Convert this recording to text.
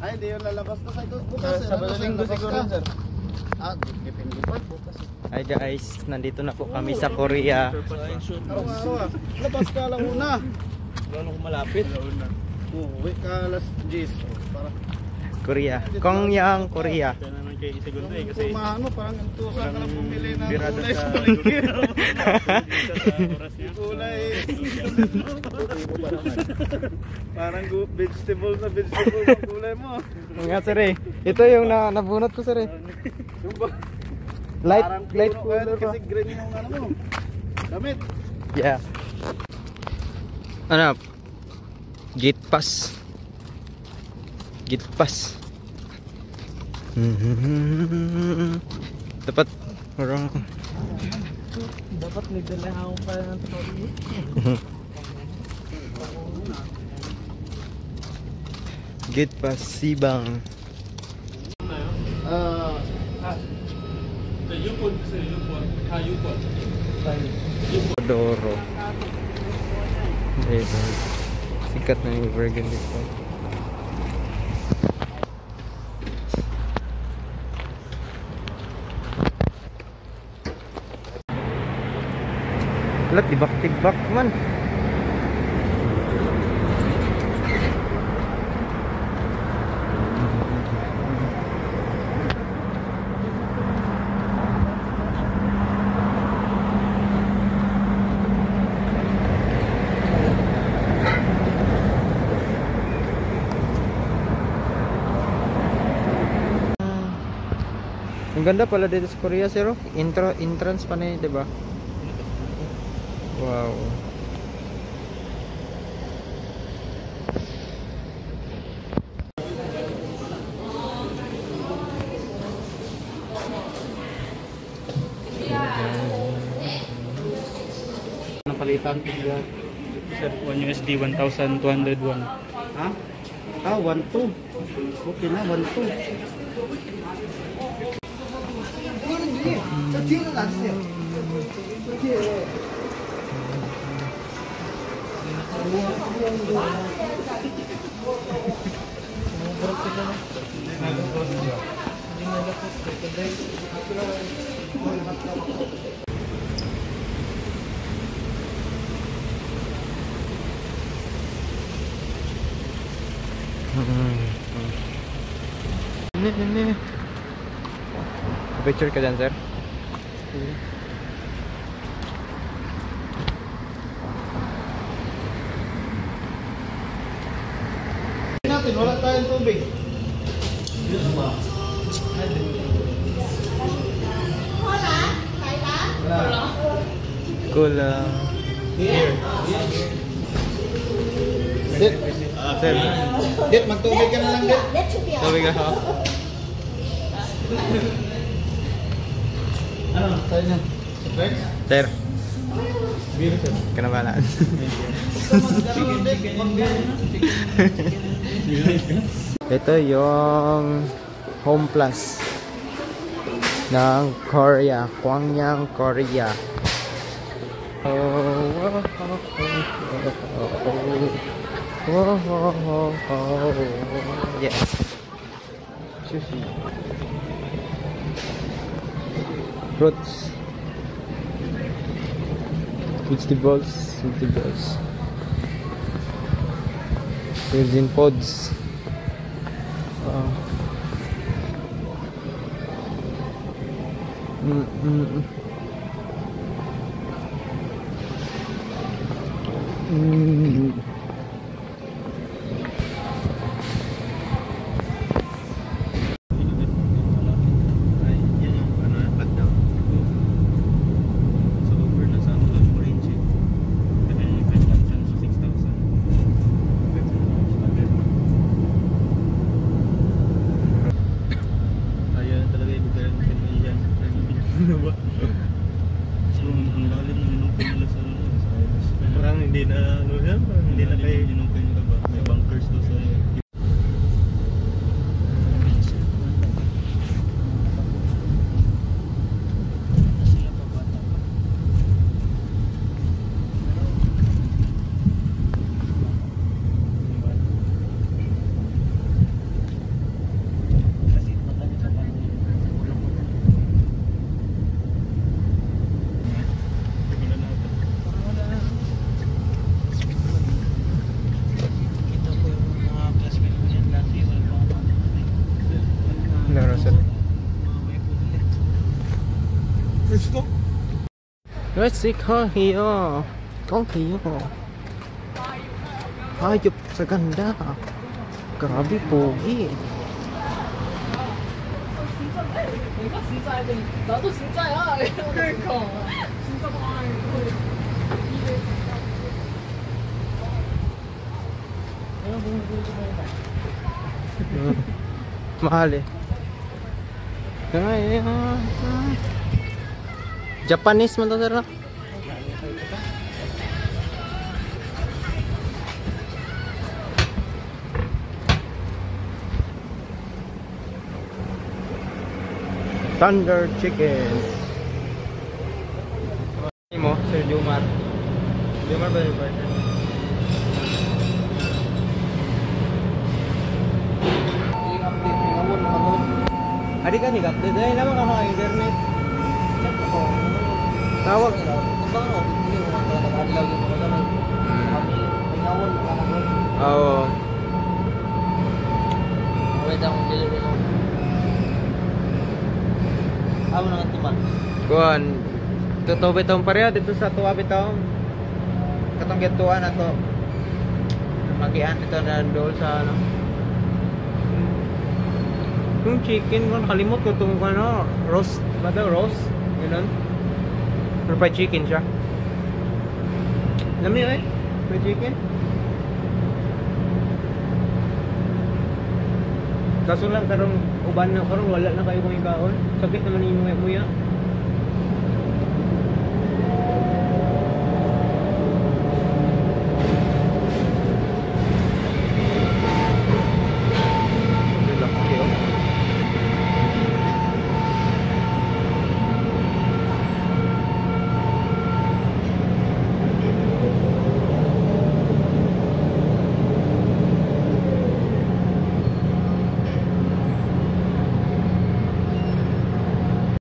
Ay, hindi yung lalabas na sa bukas. Sabado linggo siguro, sir. Depende pa bukas. Hi guys, nandito na po kami sa Korea. Araw-araw labas ka lang una. Lalo kung malapit. Uwi ka alas 10. Para Korea. Kongyang Korea. Kaya naman kay Segundo kasi ano, parang entusa ka lang pumili na birada kulay sa sa palengke. oras niya. Kulay. Parang vegetable na vegetable ang kulay mo. Nga sir eh. Ito yung nabunot ko sir eh. Light color pa. Kasi green yung ano mo. Damit. Yeah. Ano? Gate pass. Gate pass. Dapat orang Dapat nagdala ako pa ng story. Gate pass Sibang. Sa Yukon kasi Yukon. Yukon. Doro. Sikat na yung Virgin dito. Wala, tibak-tibak man. Ang ganda pala dito sa Korea, sir. Entrance pa na yun, diba? Wow. Napalitan sir, 1 USD 1,201. Ha? 1-2. Okay na, 1-2. 저 뒤에는 놔주세요. 뒤에. Ini. Picture ka dyan, sir? Natin, wala tayong tubig. Kulang. Dit, Sir, Dit, magtubig ka na lang, Dit. tubig ako. Ano? Sa'yo na. Rex? Sir, Beer, sir. kanabalaan. Ito yung Home Plus ng Korea, Gwangyang, Korea. Yes. Sushi. Fruits. Vegetables. Virgin pods. Parang hindi na ano yan, parang hindi Let's see Kahio. Kahio. Hayop sa ganda. Grabe pogi. 내가 진짜 알더니 나도 진짜야. 그러니까 진짜 봐. 내가 보는 거 Mahal eh. Japanese man to sir no? Thunder chicken. Mo, Sir Jomar. Jomar ba yung partner? Adi ka nag-update dahil naman ka mga internet. Tawag. Oo. Amo na timan. Kuan. Totoo bitong pareha dito sa tuwa bitong. Katong gituan na to. Magian dito na dool sa ano. Yung chicken ko, nakalimot ko itong ano, roast, ba daw, roast? Ganun. Pero fried chicken siya. Alam niyo eh, fried chicken. Kaso lang, karong uban na, karong wala na kayo kung ikaon. Sakit naman yung muya.